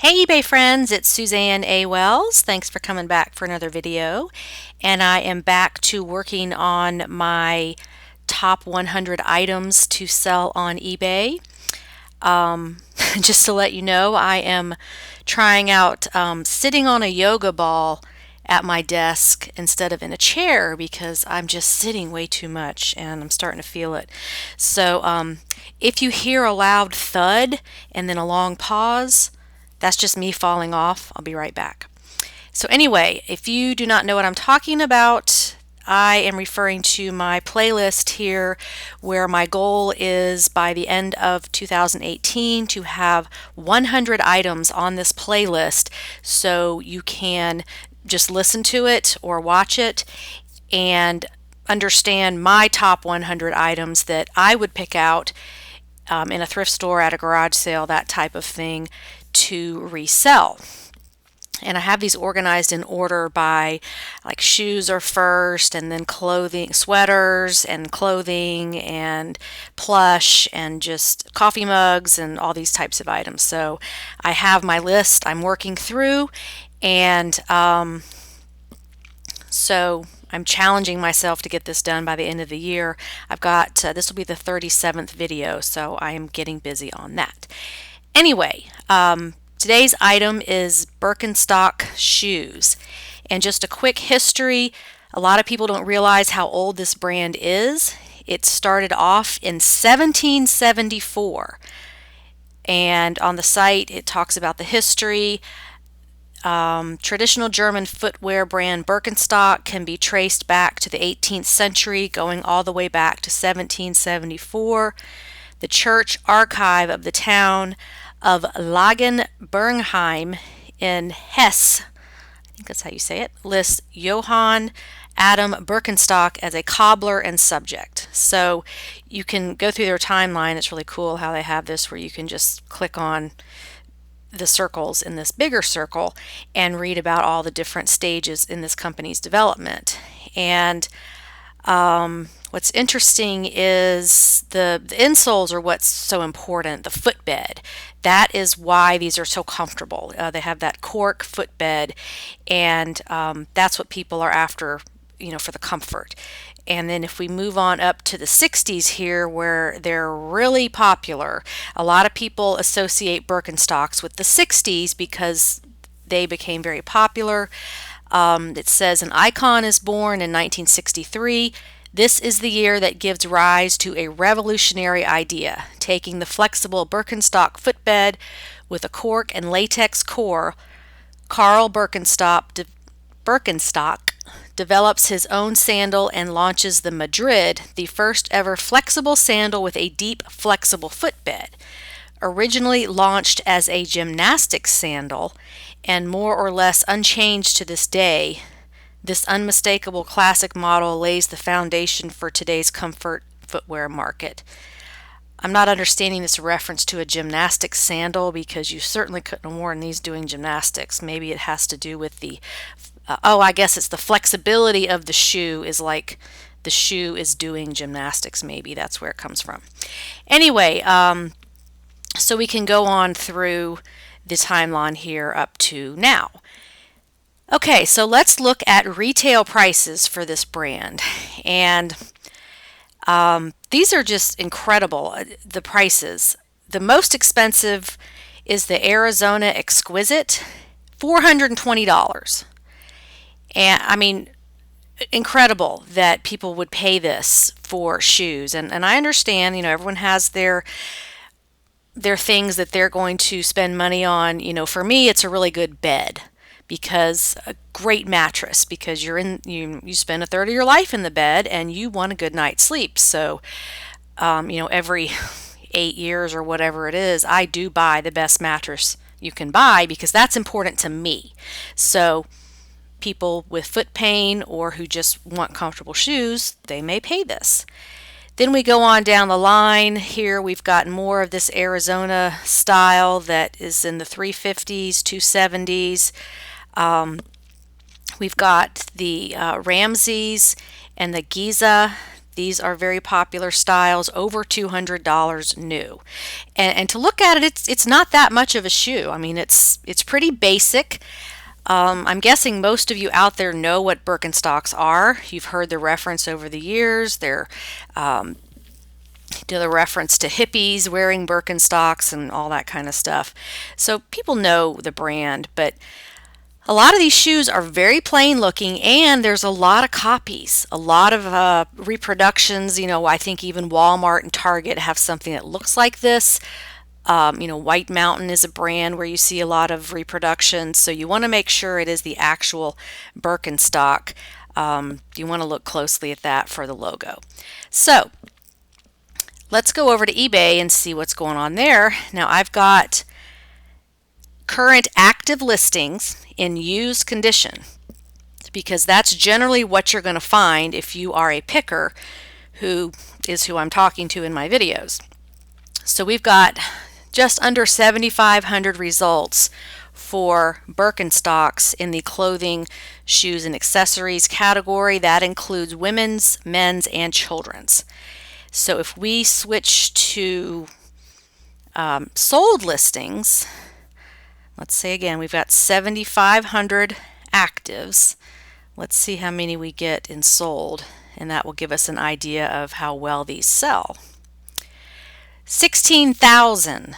Hey eBay friends, it's Suzanne A. Wells. Thanks for coming back for another video. And I am back to working on my top 100 items to sell on eBay. Just to let you know, I am trying out sitting on a yoga ball at my desk instead of in a chair because I'm just sitting way too much and I'm starting to feel it. So if you hear a loud thud and then a long pause, that's just me falling off. I'll be right back. So anyway, if you do not know what I'm talking about, I am referring to my playlist here where my goal is by the end of 2018 to have 100 items on this playlist so you can just listen to it or watch it and understand my top 100 items that I would pick out in a thrift store, at a garage sale, that type of thing, to resell. And I have these organized in order by like shoes are first, and then clothing, sweaters and clothing and plush and just coffee mugs and all these types of items. So I have my list I'm working through, and so I'm challenging myself to get this done by the end of the year. I've got, this will be the 37th video, so I am getting busy on that. Anyway, today's item is Birkenstock shoes. And just a quick history, a lot of people don't realize how old this brand is. It started off in 1774. And on the site, it talks about the history. Traditional German footwear brand Birkenstock can be traced back to the 18th century, going all the way back to 1774. The church archive of the town of Lagenbernheim in Hesse, I think that's how you say it, lists Johann Adam Birkenstock as a cobbler and subject. So you can go through their timeline. It's really cool how they have this where you can just click on the circles in this bigger circle and read about all the different stages in this company's development. And what's interesting is the insoles are what's so important, the footbed. That is why these are so comfortable. They have that cork footbed, and that's what people are after, for the comfort. And then if we move on up to the 60s here, where they're really popular, a lot of people associate Birkenstocks with the 60s because they became very popular. It says an icon is born in 1963. This is the year that gives rise to a revolutionary idea, taking the flexible Birkenstock footbed with a cork and latex core. Carl Birkenstock develops his own sandal and launches the Madrid, the first ever flexible sandal with a deep flexible footbed. Originally launched as a gymnastics sandal and more or less unchanged to this day, this unmistakable classic model lays the foundation for today's comfort footwear market. I'm not understanding this reference to a gymnastics sandal because you certainly couldn't have worn these doing gymnastics. Maybe it has to do with the I guess it's the flexibility of the shoe is like the shoe is doing gymnastics. Maybe that's where it comes from. Anyway, so we can go on through the timeline here up to now. Okay, so let's look at retail prices for this brand. And these are just incredible, the prices. The most expensive is the Arizona Exquisite, $420. And I mean, incredible that people would pay this for shoes. And I understand, everyone has their things that they're going to spend money on. For me, it's a really good bed, because a great mattress, because you spend a third of your life in the bed and you want a good night's sleep. So, every 8 years or whatever it is, I do buy the best mattress you can buy because that's important to me. So people with foot pain or who just want comfortable shoes, they may pay this. Then we go on down the line. Here we've got more of this Arizona style that is in the 350s, 270s. We've got the Ramses and the Giza These are very popular styles, over $200 new. And to look at it, it's not that much of a shoe. I mean, it's pretty basic. I'm guessing most of you out there know what Birkenstocks are. You've heard the reference over the years. They're the reference to hippies wearing Birkenstocks and all that kind of stuff. So people know the brand, but a lot of these shoes are very plain looking, and there's a lot of copies, a lot of reproductions. I think even Walmart and Target have something that looks like this. White Mountain is a brand where you see a lot of reproductions, so you want to make sure it is the actual Birkenstock. You want to look closely at that for the logo. So let's go over to eBay and see what's going on there. Now I've got current active listings in used condition, because that's generally what you're going to find if you are a picker, who is who I'm talking to in my videos. So we've got just under 7,500 results for Birkenstocks in the clothing, shoes, and accessories category. That includes women's, men's, and children's. So if we switch to sold listings, let's say again, we've got 7,500 actives. Let's see how many we get in sold, and that will give us an idea of how well these sell. 16,000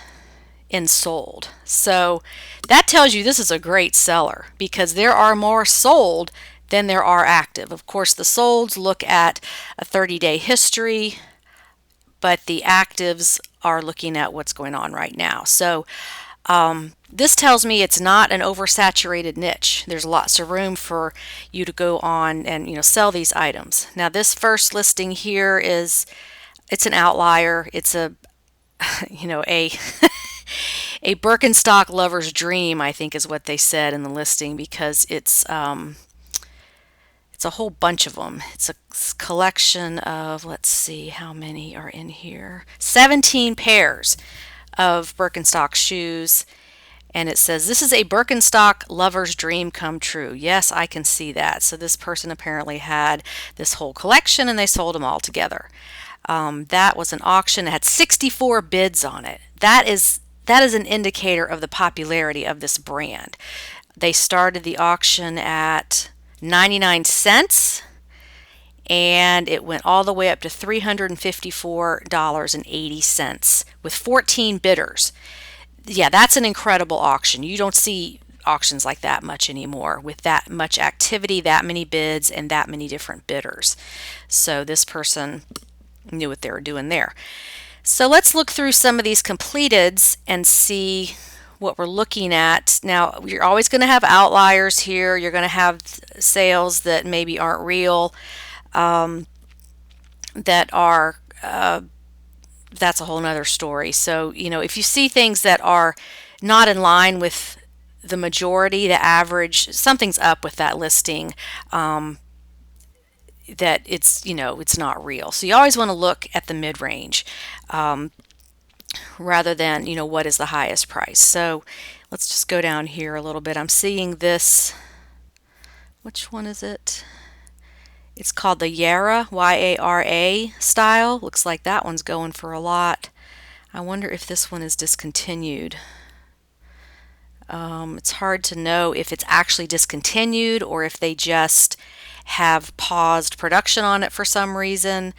in sold. So that tells you this is a great seller, because there are more sold than there are active. Of course, the solds look at a 30-day history, but the actives are looking at what's going on right now. So this tells me it's not an oversaturated niche. There's lots of room for you to go on and sell these items. Now this first listing here it's an outlier. It's a a Birkenstock lover's dream, I think is what they said in the listing, because it's a whole bunch of them. It's a collection of, let's see how many are in here, 17 pairs of Birkenstock shoes, and it says this is a Birkenstock lover's dream come true. Yes, I can see that. So this person apparently had this whole collection and they sold them all together. That was an auction. It had 64 bids on it. That is an indicator of the popularity of this brand. They started the auction at 99 cents, and it went all the way up to $354.80 with 14 bidders. Yeah, that's an incredible auction. You don't see auctions like that much anymore, with that much activity, that many bids, and that many different bidders. So this person knew what they were doing there. So let's look through some of these completeds and see what we're looking at. Now, you're always going to have outliers here. You're going to have sales that maybe aren't real, that are that's a whole nother story. So if you see things that are not in line with the majority, the average, something's up with that listing, that it's not real. So you always want to look at the mid-range rather than what is the highest price. So let's just go down here a little bit. I'm seeing this, which one is it? It's called the Yara, Y-A-R-A style. Looks like that one's going for a lot. I wonder if this one is discontinued. It's hard to know if it's actually discontinued or if they just have paused production on it for some reason.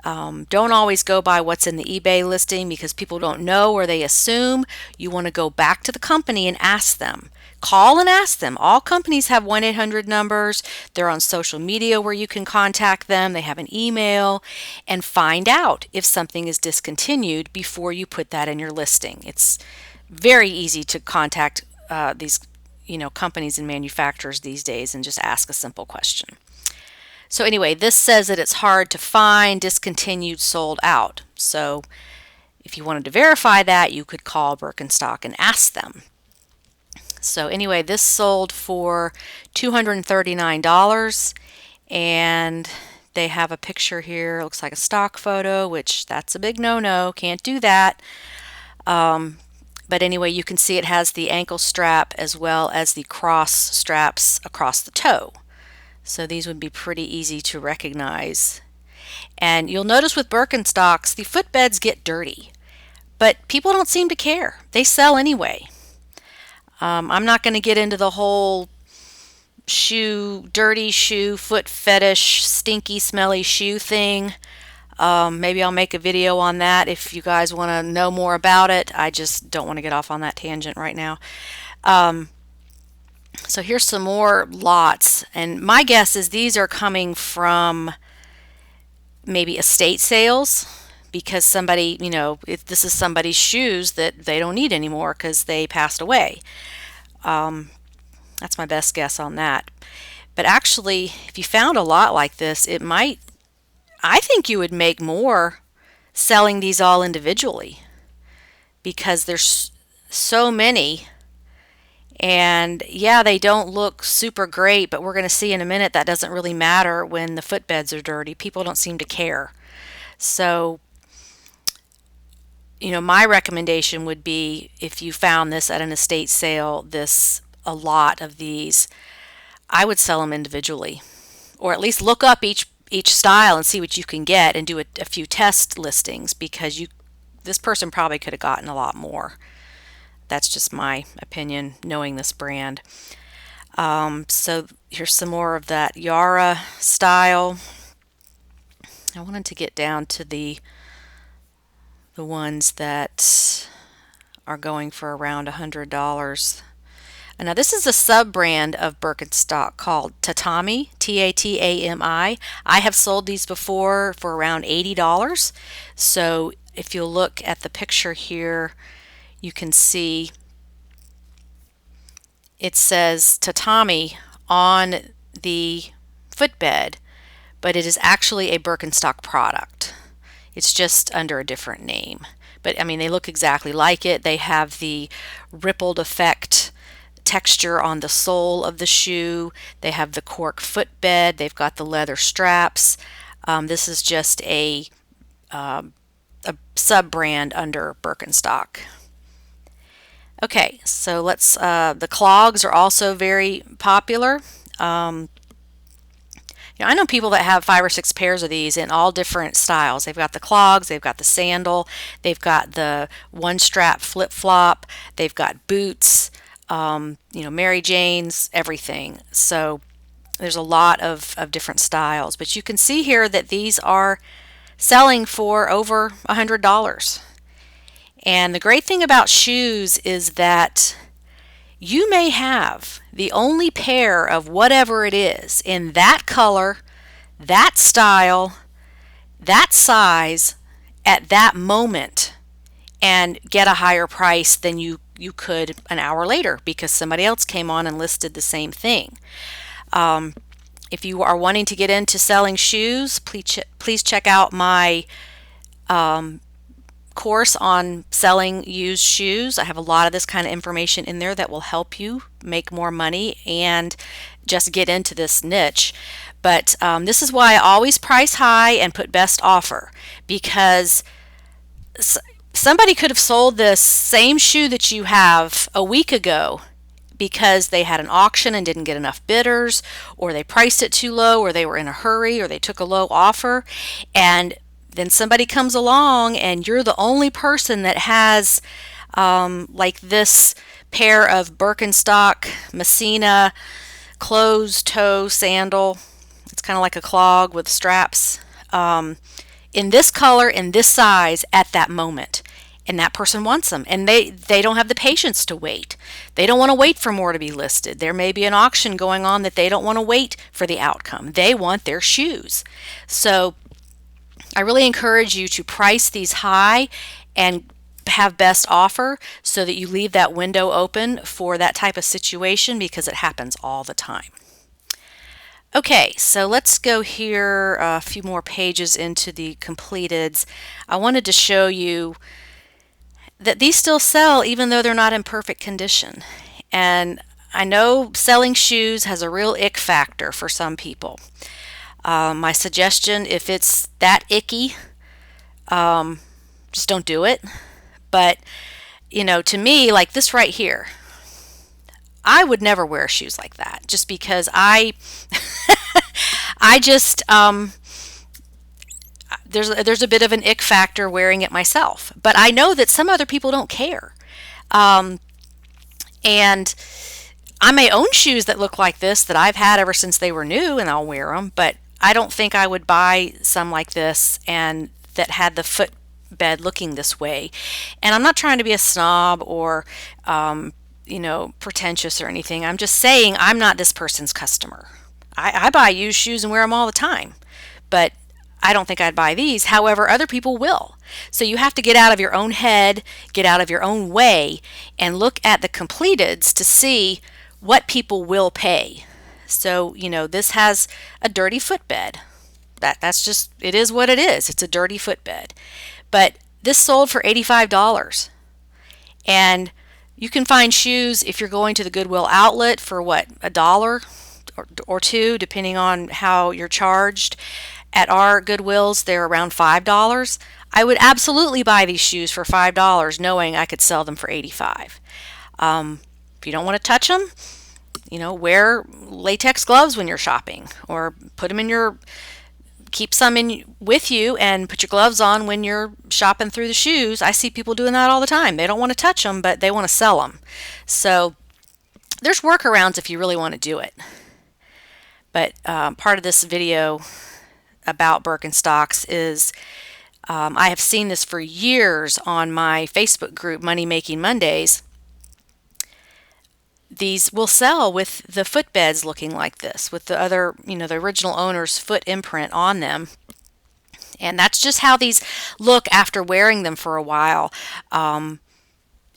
Don't always go by what's in the eBay listing, because people don't know or they assume. You want to go back to the company and ask them. Call and ask them. All companies have 1-800 numbers. They're on social media where you can contact them. They have an email, and find out if something is discontinued before you put that in your listing. It's very easy to contact these companies and manufacturers these days and just ask a simple question. So anyway, this says that it's hard to find, discontinued, sold out. So if you wanted to verify that, you could call Birkenstock and ask them. So anyway, this sold for $239, and they have a picture here. It looks like a stock photo, which that's a big no-no. Can't do that. But anyway, you can see it has the ankle strap as well as the cross straps across the toe. So these would be pretty easy to recognize. And you'll notice with Birkenstocks, the footbeds get dirty, but people don't seem to care. They sell anyway. I'm not going to get into the whole dirty shoe, foot fetish, stinky, smelly shoe thing. Maybe I'll make a video on that if you guys want to know more about it. I just don't want to get off on that tangent right now. So here's some more lots, and my guess is these are coming from maybe estate sales, because somebody, if this is somebody's shoes that they don't need anymore because they passed away. That's my best guess on that. But actually, if you found a lot like this, I think you would make more selling these all individually, because there's so many. And yeah, they don't look super great, but we're going to see in a minute that doesn't really matter when the footbeds are dirty. People don't seem to care. So, my recommendation would be, if you found this at an estate sale, a lot of these, I would sell them individually, or at least look up each style and see what you can get, and do a few test listings, because this person probably could have gotten a lot more. That's just my opinion, knowing this brand. So here's some more of that Yara style. I wanted to get down to the ones that are going for around $100. And now this is a sub-brand of Birkenstock called Tatami, Tatami. I have sold these before for around $80. So if you'll look at the picture here, you can see it says Tatami on the footbed, but it is actually a Birkenstock product. It's just under a different name. But I mean, they look exactly like it. They have the rippled effect texture on the sole of the shoe. They have the cork footbed. They've got the leather straps. This is just a sub-brand under Birkenstock. Okay, so the Clogs are also very popular. I know people that have 5 or 6 pairs of these in all different styles. They've got the Clogs, they've got the sandal, they've got the one-strap flip-flop, they've got boots, Mary Jane's, everything. So there's a lot of different styles. But you can see here that these are selling for over $100. And the great thing about shoes is that you may have the only pair of whatever it is in that color, that style, that size at that moment, and get a higher price than you could an hour later, because somebody else came on and listed the same thing. If you are wanting to get into selling shoes, please check out my course on selling used shoes. I have a lot of this kind of information in there that will help you make more money and just get into this niche. But this is why I always price high and put best offer, because somebody could have sold this same shoe that you have a week ago because they had an auction and didn't get enough bidders, or they priced it too low, or they were in a hurry, or they took a low offer, and then somebody comes along and you're the only person that has like this pair of Birkenstock Messina closed toe sandal. It's kind of like a clog with straps, in this color, in this size, at that moment. And that person wants them, and they don't have the patience to wait. They don't want to wait for more to be listed. There may be an auction going on that they don't want to wait for the outcome. They want their shoes. So I really encourage you to price these high and have best offer, so that you leave that window open for that type of situation, because it happens all the time. Okay, so let's go here a few more pages into the completeds. I wanted to show you that these still sell even though they're not in perfect condition. And I know selling shoes has a real ick factor for some people. My suggestion, if it's that icky, just don't do it. But, to me, like this right here, I would never wear shoes like that, just because I just, there's a bit of an ick factor wearing it myself, but I know that some other people don't care. Um, and I may own shoes that look like this that I've had ever since they were new, and I'll wear them, but I don't think I would buy some like this and that had the footbed looking this way. And I'm not trying to be a snob or, pretentious or anything. I'm just saying I'm not this person's customer. I buy used shoes and wear them all the time, but I don't think I'd buy these. However, other people will. So you have to get out of your own head, get out of your own way, and look at the completeds to see what people will pay. So, this has a dirty footbed. That's just, it is what it is. It's a dirty footbed. But this sold for $85. And you can find shoes if you're going to the Goodwill outlet for what, $1 or $2, depending on how you're charged. At our Goodwills, they're around $5. I would absolutely buy these shoes for $5, knowing I could sell them for $85. If you don't want to touch them, wear latex gloves when you're shopping, or keep some in with you and put your gloves on when you're shopping through the shoes. I see people doing that all the time. They don't want to touch them, but they want to sell them. So there's workarounds if you really want to do it. But part of this video about Birkenstocks is I have seen this for years on my Facebook group, Money Making Mondays. These will sell with the footbeds looking like this, with the other, the original owner's foot imprint on them. And that's just how these look after wearing them for a while.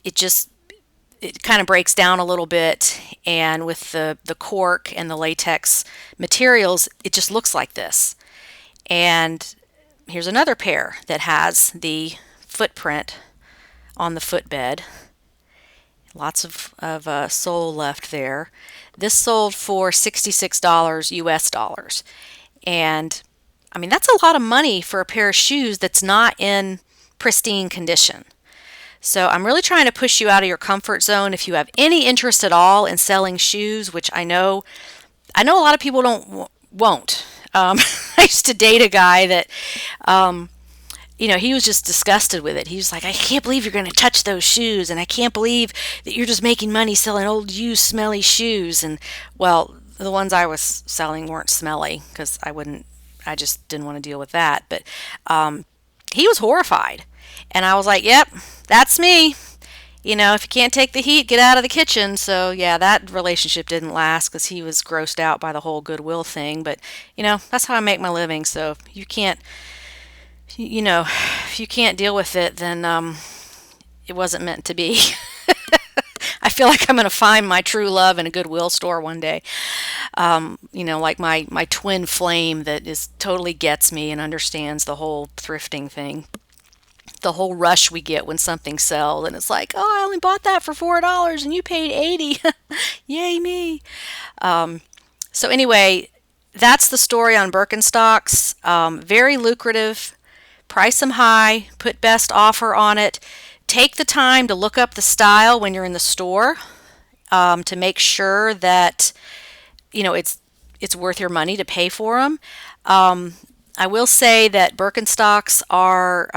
It kind of breaks down a little bit, and with the cork and the latex materials, it just looks like this. And here's another pair that has the footprint on the footbed. Lots of sole left there. This sold for $66 US dollars. And I mean, that's a lot of money for a pair of shoes that's not in pristine condition. So I'm really trying to push you out of your comfort zone. If you have any interest at all in selling shoes, which I know a lot of people won't. I used to date a guy that, he was just disgusted with it. He was like, I can't believe you're going to touch those shoes, and I can't believe that you're just making money selling old, used, smelly shoes. And, well, the ones I was selling weren't smelly because I just didn't want to deal with that. But he was horrified. And I was like, yep, that's me. If you can't take the heat, get out of the kitchen. So, yeah, that relationship didn't last because he was grossed out by the whole Goodwill thing. But, that's how I make my living. So if you can't deal with it, then it wasn't meant to be. I feel like I'm going to find my true love in a Goodwill store one day. Like my twin flame that totally gets me and understands the whole thrifting thing. The whole rush we get when something sells, and it's like, oh, I only bought that for $4 and you paid $80. Yay me. So anyway, that's the story on Birkenstocks. Very lucrative. Price them high. Put best offer on it. Take the time to look up the style when you're in the store to make sure that it's worth your money to pay for them. I will say that Birkenstocks are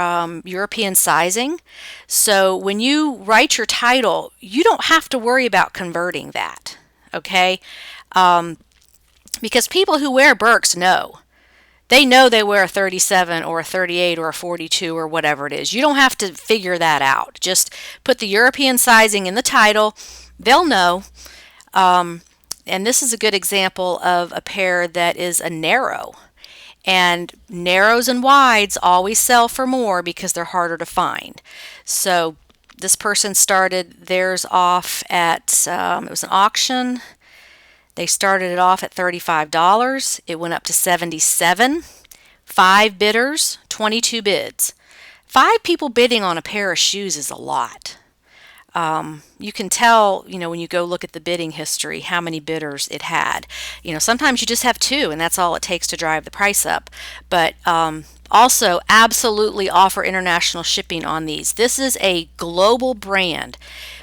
European sizing, so when you write your title, you don't have to worry about converting that, okay? Because people who wear Birks know. They know they wear a 37 or a 38 or a 42 or whatever it is. You don't have to figure that out. Just put the European sizing in the title. They'll know. And this is a good example of a pair that is a narrow. And narrows and wides always sell for more because they're harder to find. So this person started theirs off at, it was an auction. They started it off at $35. It went up to $77. 5 bidders, 22 bids. 5 people bidding on a pair of shoes is a lot. You can tell, when you go look at the bidding history, how many bidders it had. Sometimes you just have 2, and that's all it takes to drive the price up. But also, absolutely offer international shipping on these. This is a global brand.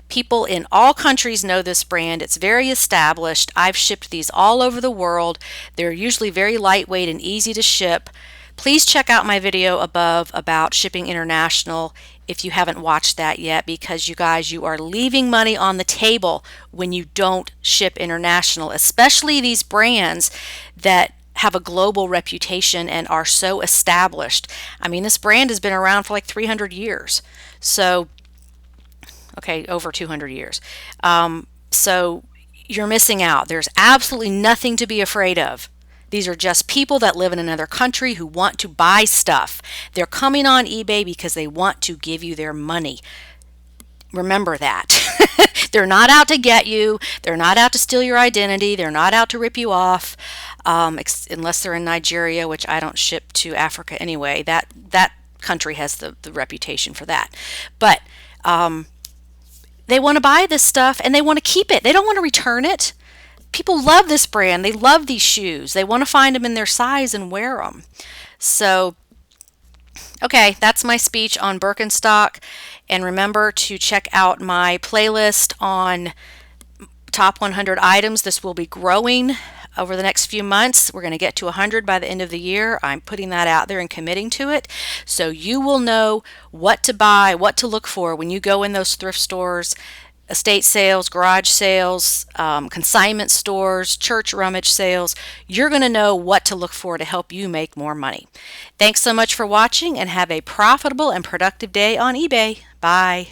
People in all countries know this brand. It's very established. I've shipped these all over the world. They're usually very lightweight and easy to ship. Please check out my video above about shipping international if you haven't watched that yet, because you guys, you are leaving money on the table when you don't ship international, especially these brands that have a global reputation and are so established. I mean, this brand has been around for like 300 years. So, okay, over 200 years. So you're missing out. There's absolutely nothing to be afraid of. These are just people that live in another country who want to buy stuff. They're coming on eBay because they want to give you their money. Remember that. They're not out to get you. They're not out to steal your identity. They're not out to rip you off, unless they're in Nigeria, which I don't ship to Africa anyway. That country has the reputation for that. But they want to buy this stuff and they want to keep it. They don't want to return it. People love this brand. They love these shoes. They want to find them in their size and wear them. So, okay, that's my speech on Birkenstock. And remember to check out my playlist on top 100 items. This will be growing over the next few months. We're going to get to 100 by the end of the year. I'm putting that out there and committing to it. So you will know what to buy, what to look for when you go in those thrift stores, estate sales, garage sales, consignment stores, church rummage sales. You're going to know what to look for to help you make more money. Thanks so much for watching and have a profitable and productive day on eBay. Bye.